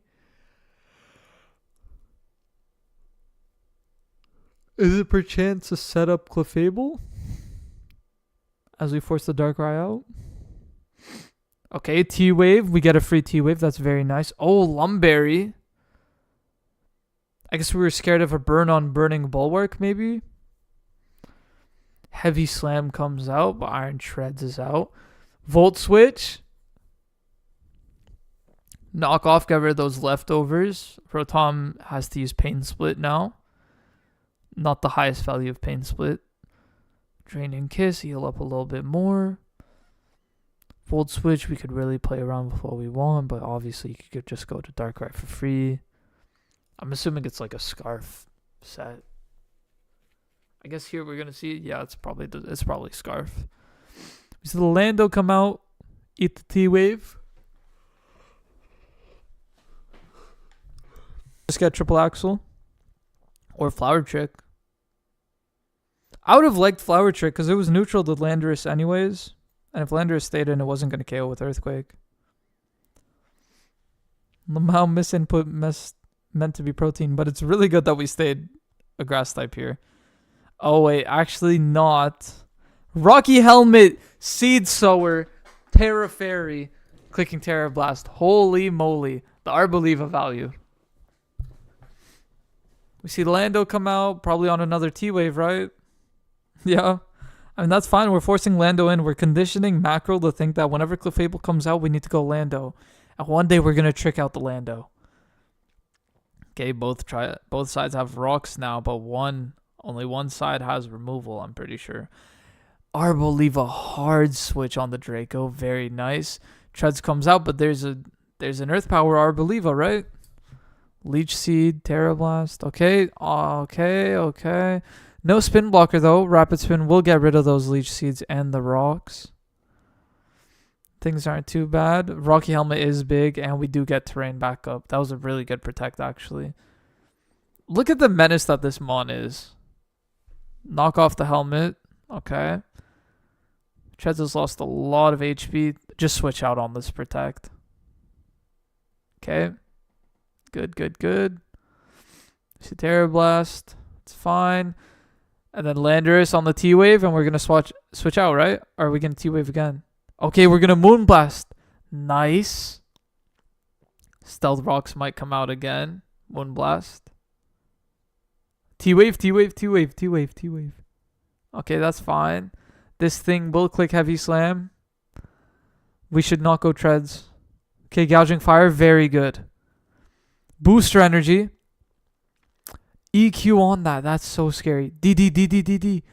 Is it perchance a setup Clefable? As we force the Darkrai out. Okay, T-Wave. We get a free T-Wave. That's very nice. Oh, Lumberry. I guess we were scared of a burn on Burning Bulwark, maybe. Heavy Slam comes out, but Iron Treads is out. Volt Switch. Knock off, get rid of those leftovers. Rotom has to use Pain Split now. Not the highest value of Pain Split. Draining Kiss, heal up a little bit more. Volt Switch, we could really play around with what we want, but obviously you could just go to Darkrai for free. I'm assuming it's like a Scarf set. I guess here we're gonna see. Yeah, it's probably Scarf. We see the Lando come out, eat the T-Wave. Just get Triple Axle or Flower Trick. I would have liked Flower Trick because it was neutral to Landorus anyways. And if Landorus stayed in, it wasn't going to KO with Earthquake. Lamau misinput meant to be protein, but it's really good that we stayed a grass type here. Oh, wait, actually not. Rocky Helmet, Seed Sower, Terra Fairy, clicking Terra Blast. Holy moly. The Arboliva value. We see Lando come out, probably on another T-Wave, right? Yeah. I mean, that's fine. We're forcing Lando in. We're conditioning Mackerel to think that whenever Clefable comes out, we need to go Lando. And one day we're going to trick out the Lando. Okay, both sides have rocks now, but only one side has removal, I'm pretty sure. Arboliva hard switch on the Draco. Very nice. Treads comes out, but there's an Earth Power Arboliva, right? Leech Seed, Terra Blast. Okay. No Spin Blocker, though. Rapid Spin will get rid of those Leech Seeds and the rocks. Things aren't too bad. Rocky Helmet is big, and we do get Terrain back up. That was a really good Protect, actually. Look at the menace that this Mon is. Knock off the Helmet. Okay. Treads has lost a lot of HP. Just switch out on this Protect. Okay. Good, good, good. Terra Blast. It's fine. And then Landorus on the T-Wave, and we're going to switch out, right? Or are we going to T-Wave again? Okay, we're going to Moonblast. Nice. Stealth Rocks might come out again. Moonblast. T-Wave, T-Wave, T-Wave, T-Wave, T-Wave. Okay, that's fine. This thing will click Heavy Slam. We should not go Treads. Okay, Gouging Fire, very good. Booster Energy. EQ on that. That's so scary. DD, DD, DD.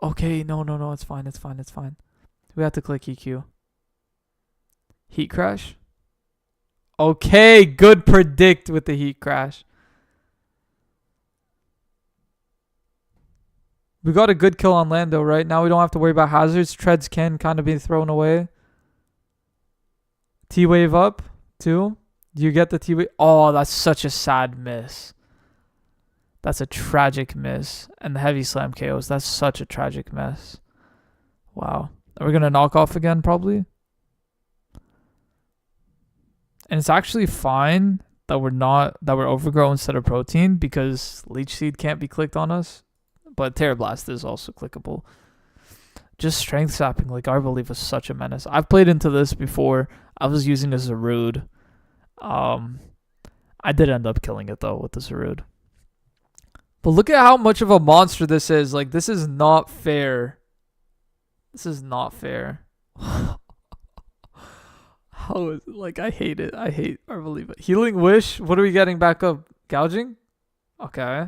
Okay, no. It's fine. It's fine. It's fine. We have to click EQ. Heat Crash. Okay, good predict with the Heat Crash. We got a good kill on Lando, right? Now we don't have to worry about hazards. Treads can kind of be thrown away. T-Wave up, too. Do you get the T-Wave? Oh, that's such a sad miss. That's a tragic miss. And the Heavy Slam KOs. That's such a tragic miss. Wow. Are we going to knock off again, probably? And it's actually fine that we're Overgrow instead of Protein, because Leech Seed can't be clicked on us. But Terra Blast is also clickable. Just Strength Sapping, like Arbolive was such a menace. I've played into this before. I was using a Zarude. I did end up killing it though with the Zarude. But look at how much of a monster this is. Like, this is not fair. This is not fair. How is it? Like, I hate it. I hate Arbolive. Healing Wish. What are we getting back up? Gouging? Okay.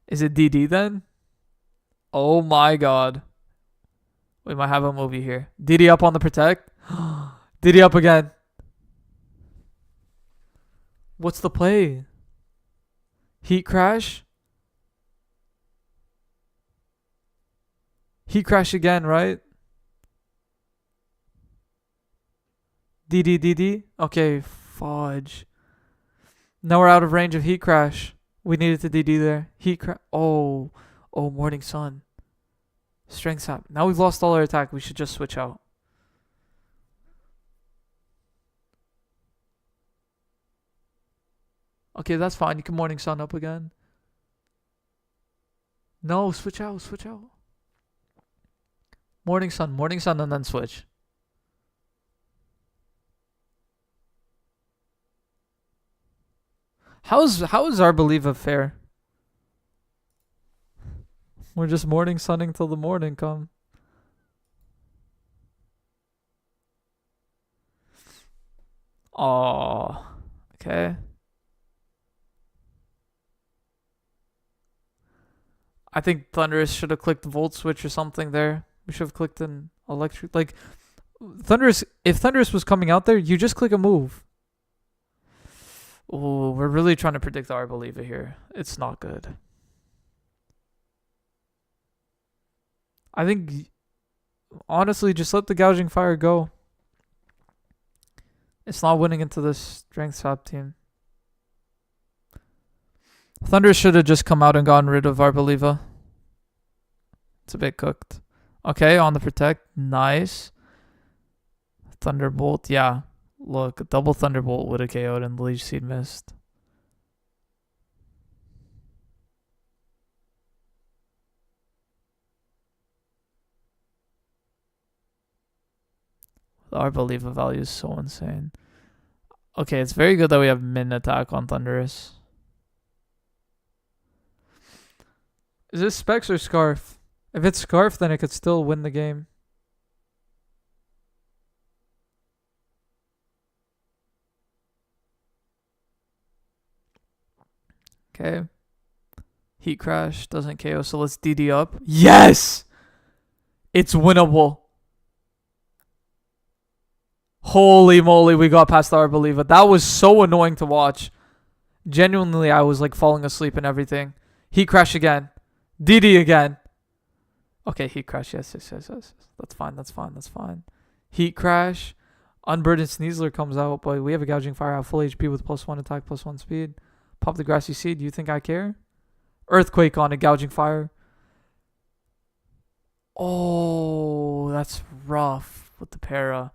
Is it DD then? Oh my god. We might have a movie here. DD up on the Protect. DD up again. What's the play? Heat Crash? Heat Crash again, right? DD, DD? Okay, fudge. Now we're out of range of Heat Crash. We needed to DD there. Heat Crash. Oh, Morning Sun. Strength Sap. Now we've lost all our attack. We should just switch out. Okay, that's fine. You can Morning Sun up again. No, switch out. Switch out. Morning Sun, and then switch. How is Arbolive fair? We're just Morning Sunning till the morning come. Oh, okay. I think Thunderous should have clicked Volt Switch or something there. We should have clicked an Electric. Like, Thunderous, if Thunderous was coming out there, you just click a move. Oh, we're really trying to predict the Arbolive here. It's not good. I think, honestly, just let the Gouging Fire go. It's not winning into this Strength Sap team. Thunder should have just come out and gotten rid of Arbolive. It's a bit cooked. Okay, on the Protect. Nice. Thunderbolt, yeah. Look, a double Thunderbolt would have KO'd and the Leech Seed missed. The Arbolive value is so insane. Okay, it's very good that we have min attack on Thunderous. Is this Specs or Scarf? If it's Scarf, then it could still win the game. Okay. Heat Crash doesn't KO, so let's DD up. Yes! It's winnable. Holy moly, we got past the Arbolive. That was so annoying to watch. Genuinely, I was like falling asleep and everything. Heat Crash again. DD again. Okay, Heat Crash. Yes. That's fine. Heat Crash. Unburdened Sneasler comes out, but we have a Gouging Fire out full HP with +1 attack, +1 speed. Pop the Grassy Seed. Do you think I care? Earthquake on a Gouging Fire. Oh, that's rough with the para.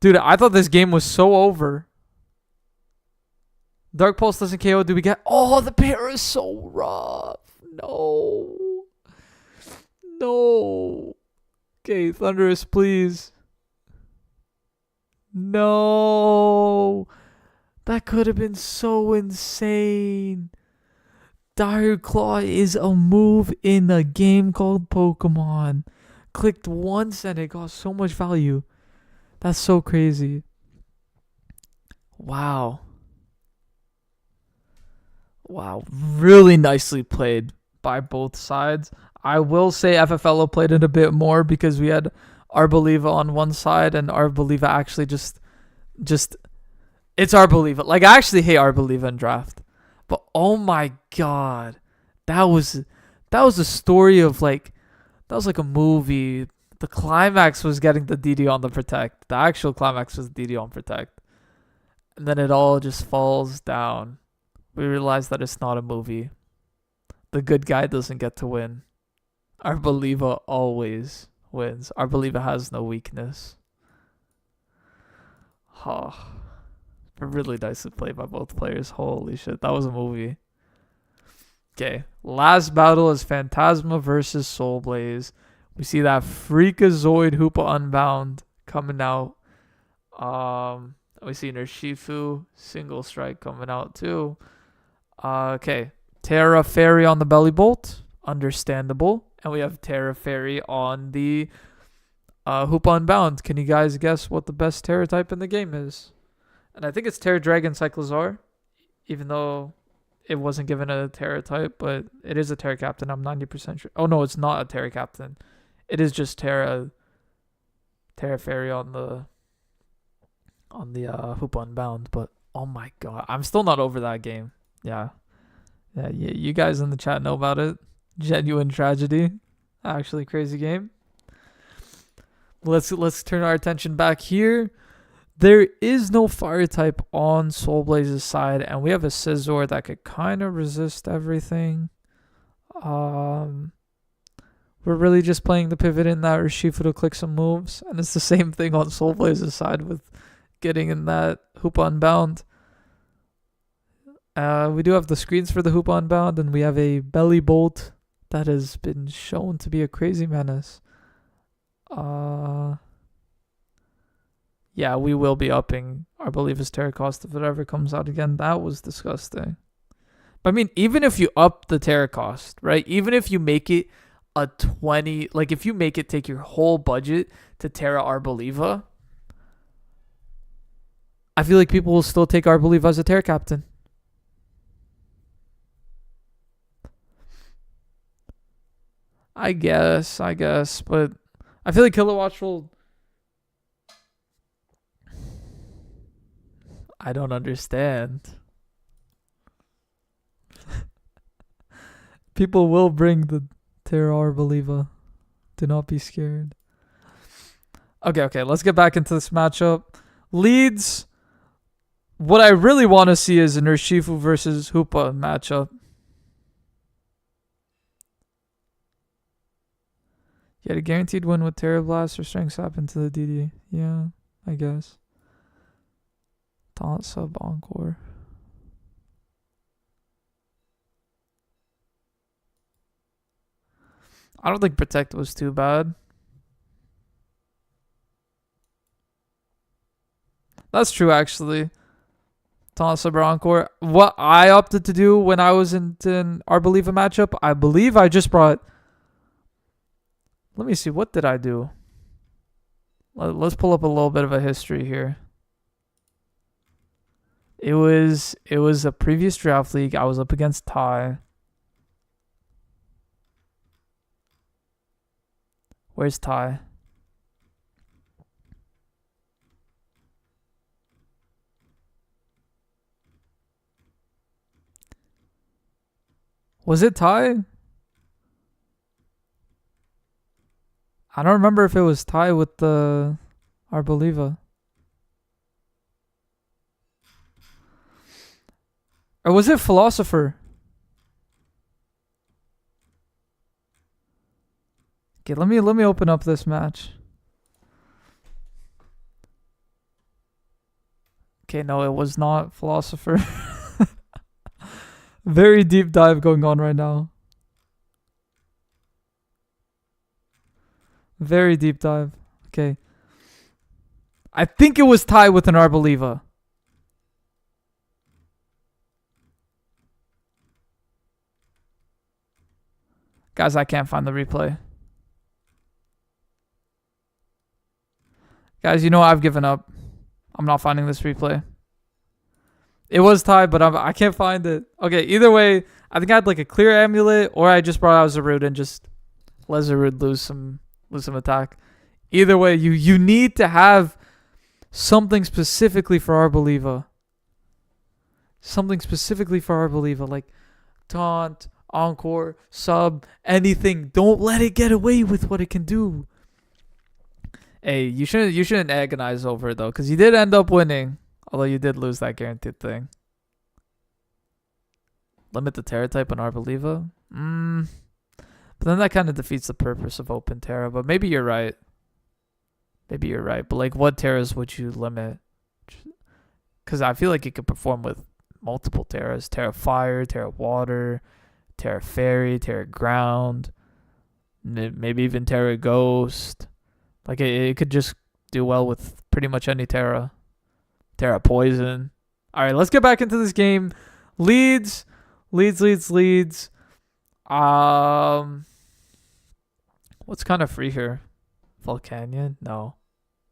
Dude, I thought this game was so over. Dark Pulse doesn't KO. Do we get... Oh, the para is so rough. No. No. Okay, Thunderous, please. No. That could have been so insane. Dire Claw is a move in a game called Pokemon. Clicked once and it got so much value. That's so crazy. Wow. Wow. Really nicely played by both sides. I will say FFLO played it a bit more because we had Arboliva on one side and Arboliva actually just it's Arboliva. Like, I actually hate Arboliva in draft. But oh my god. That was a story of like, that was like a movie. The climax was getting the DD on the Protect. The actual climax was DD on Protect. And then it all just falls down. We realize that it's not a movie. The good guy doesn't get to win. Arboliva always wins. Arboliva has no weakness. Oh, really nicely played by both players. Holy shit, that was a movie. Okay, last battle is Phantasma versus Soul Blaze. We see that Freakazoid Hoopa Unbound coming out. We see Urshifu Single Strike coming out too. Okay, Terra Fairy on the Belly Bolt, understandable, and we have Terra Fairy on the Hoopa Unbound. Can you guys guess what the best Terra type in the game is? And I think it's Terra Dragon Cyclozar, even though it wasn't given a Terra type, but it is a Terra Captain. I'm 90% sure. Oh no, it's not a Terra Captain. It is just Terra Fairy on the Hoopa Unbound. But oh my god, I'm still not over that game. Yeah, you guys in the chat know about it. Genuine tragedy. Actually, crazy game. Let's turn our attention back here. There is no fire type on Soul Blaze's side, and we have a Scizor that could kind of resist everything. We're really just playing the pivot in that Urshifu to click some moves, and it's the same thing on Soul Blaze's side with getting in that Hoopa Unbound. We do have the screens for the Hoopa Unbound, and we have a Belly Bolt that has been shown to be a crazy menace. Yeah, we will be upping our Believer's Terra cost if it ever comes out again. That was disgusting. But I mean, even if you up the Terra cost, right? Even if you make it a 20, like if you make it take your whole budget to Terra Arboliva, I feel like people will still take Arboliva as a Terra Captain. I guess, but I feel like Kilowatch will... I don't understand. People will bring the Terra Arboliva. Do not be scared. Okay, let's get back into this matchup. Leads. What I really want to see is an Urshifu versus Hoopa matchup. You had a guaranteed win with Terra Blast or Strength Sap into the DD. Yeah, I guess. Taunt Sub Encore. I don't think Protect was too bad. That's true, actually. Taunt Sub Encore. What I opted to do when I was in Arboliva matchup, I believe I just brought... Let me see, what did I do? Let's pull up a little bit of a history here. It was a previous draft league. I was up against Ty. Where's Ty? Was it Ty? I don't remember if it was Ty with the Arboliva. Or was it Philosopher? Okay, let me open up this match. Okay, no, it was not Philosopher. Very deep dive going on right now. Very deep dive. Okay. I think it was tied with an Arboliva. Guys, I can't find the replay. Guys, you know what? I've given up. I'm not finding this replay. It was tied, but I can't find it. Okay, either way, I think I had like a clear amulet, or I just brought out Zarude and just let Zarude lose some attack. Either way, you need to have something specifically for Arboliva. Something specifically for Arboliva, like taunt, encore, sub, anything. Don't let it get away with what it can do. Hey, you shouldn't agonize over it though, because you did end up winning. Although you did lose that guaranteed thing. Limit the Terra type on Arboliva? But then that kind of defeats the purpose of open Terra. But maybe you're right. Maybe you're right. But like, what Terras would you limit? Because I feel like you could perform with multiple Terras. Terra Fire, Terra Water, Terra Fairy, Terra Ground. Maybe even Terra Ghost. Like, it could just do well with pretty much any Terra. Terra Poison. All right, let's get back into this game. Leads. What's kind of free here? Volcanion? No.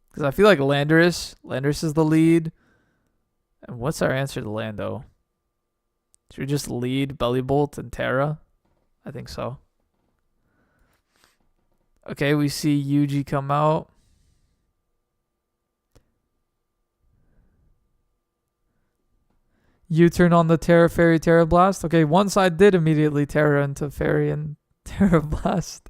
Because I feel like Landorus. Landorus is the lead. And what's our answer to Lando? Should we just lead Bellybolt and Terra? I think so. Okay, we see Yuji come out. U-turn on the Terra Fairy, Terra Blast. Okay, one side did immediately Terra into Fairy and Terra Blast.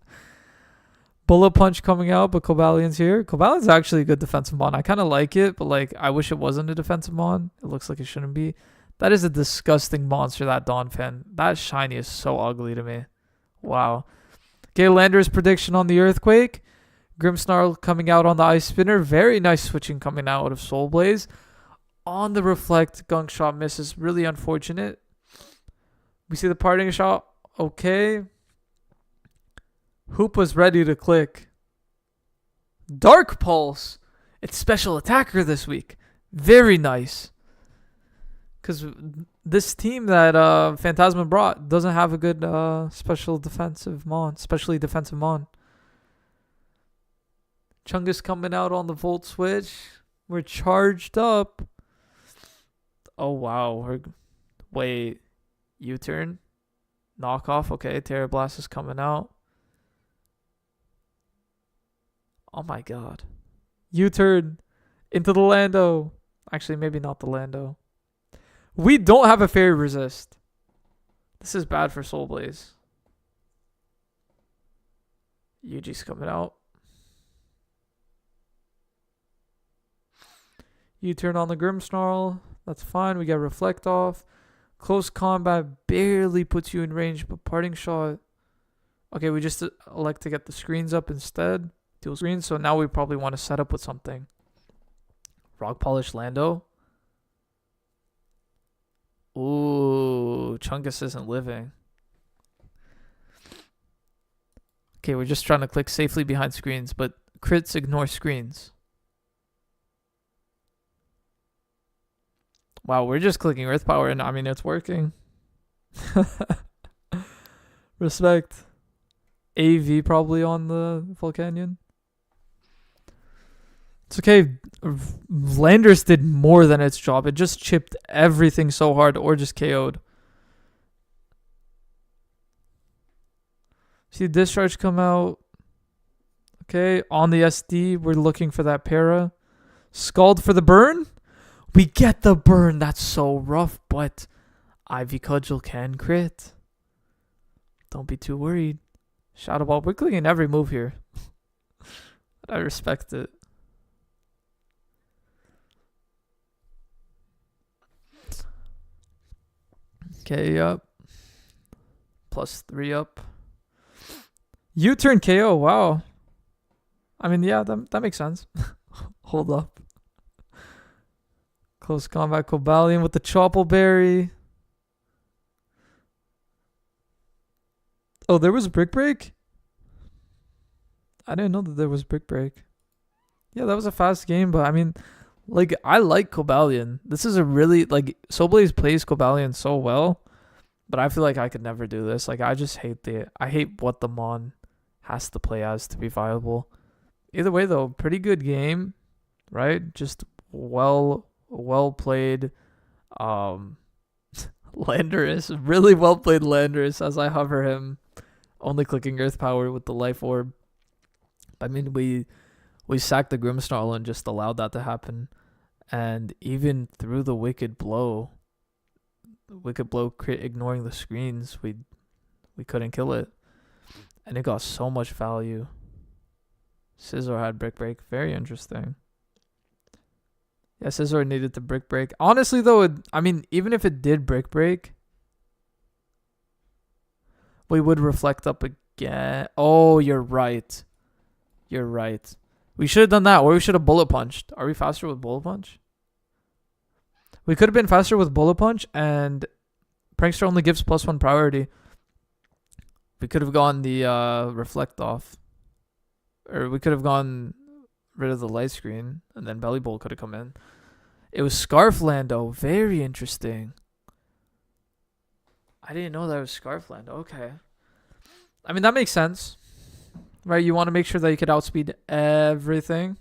Bullet Punch coming out, but Cobalion's here. Cobalion's actually a good defensive mon. I kind of like it, but like I wish it wasn't a defensive mon. It looks like it shouldn't be. That is a disgusting monster, that Dawn Fan. That shiny is so ugly to me. Wow. Okay, Lander's prediction on the Earthquake. Grimmsnarl coming out on the Ice Spinner. Very nice switching coming out of Soul Blaze. On the Reflect, Gunk Shot misses. Really unfortunate. We see the Parting Shot. Okay. Hoop was ready to click. Dark Pulse. It's special attacker this week. Very nice. Because this team that Phantasma brought doesn't have a good specially defensive mon. Chungus coming out on the Volt Switch. We're charged up. Oh, wow. Wait. U-turn? Knockoff? Okay, Terra Blast is coming out. Oh my god. U-turn into the Lando. Actually, maybe not the Lando. We don't have a Fairy Resist. This is bad for Soul Blaze. Yuji's coming out. U-turn on the Grimmsnarl. That's fine. We get Reflect off. Close combat barely puts you in range, but Parting Shot. Okay, we just elect to get the screens up instead. Dual screens. So now we probably want to set up with something. Rock Polish Lando. Ooh, Chungus isn't living. Okay, we're just trying to click safely behind screens, but crits ignore screens. Wow, we're just clicking Earth Power, and I mean, it's working. Respect. AV probably on the Volcanion. It's okay. Landers did more than its job. It just chipped everything so hard or just KO'd. See Discharge come out. Okay, on the SD, we're looking for that para. Scald for the burn? We get the burn. That's so rough, but Ivy Cudgel can crit. Don't be too worried. Shadow Ball. We're clicking every move here. I respect it. Okay, up. +3 up. U-turn KO. Wow. I mean, yeah, that makes sense. Hold up. Close combat Cobalion with the Chople Berry. Oh, there was Brick Break? I didn't know that there was Brick Break. Yeah, that was a fast game, but I mean, like, I like Cobalion. This is a really, like, Soulblaze plays Cobalion so well, but I feel like I could never do this. Like, I just hate I hate what the Mon has to play as to be viable. Either way, though, pretty good game, right? Just well played. Landorus, really well played Landorus as I hover him, only clicking Earth Power with the Life Orb. I mean, we sacked the Grimmsnarl and just allowed that to happen. And even through the Wicked Blow crit ignoring the screens, we couldn't kill it. And it got so much value. Scizor had Brick Break. Very interesting. Yeah, Scizor needed to Brick Break. Honestly, though, I mean, even if it did Brick Break, we would reflect up again. Oh, you're right. You're right. We should have done that, or we should have Bullet Punched. Are we faster with Bullet Punch? We could have been faster with Bullet Punch, and Prankster only gives +1 priority. We could have gone the Reflect Off. Or we could have gone rid of the light screen, and then Belly Bowl could have come in. It was Scarf Lando. Very interesting. I didn't know that was Scarf Lando. Okay. I mean, that makes sense. Right? You want to make sure that you could outspeed everything.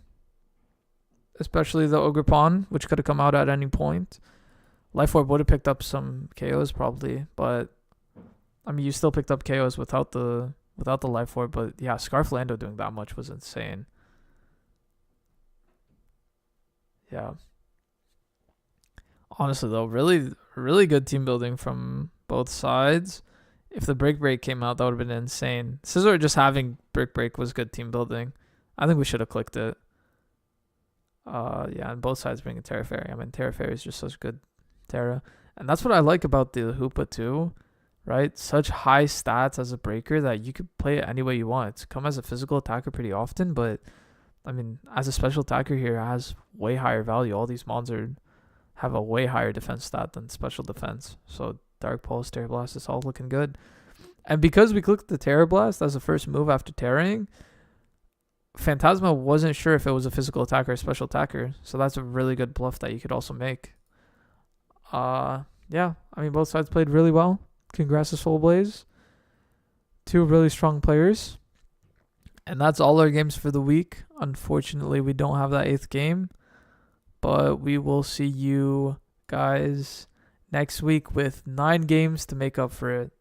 Especially the Ogerpon, which could have come out at any point. Life Orb would have picked up some KOs probably, but I mean, you still picked up KOs without the Life Orb, but yeah, Scarf Lando doing that much was insane. Yeah. Honestly, though, really, really good team building from both sides. If the Brick Break came out, that would have been insane. Scizor just having Brick Break was good team building. I think we should have clicked it. Yeah, and both sides bringing Terra Fairy. I mean, Terra Fairy is just such good Terra. And that's what I like about the Hoopa too, right? Such high stats as a breaker that you could play it any way you want. It's come as a physical attacker pretty often, but I mean, as a special attacker here, it has way higher value. All these mons have a way higher defense stat than special defense. So Dark Pulse, Terra Blast is all looking good. And because we clicked the Terra Blast as the first move after terraing, Phantasma wasn't sure if it was a physical attacker or special attacker. So that's a really good bluff that you could also make. Yeah, I mean, both sides played really well. Congrats to Soulblaze. Two really strong players. And that's all our games for the week. Unfortunately, we don't have that 8th game. But we will see you guys next week with 9 games to make up for it.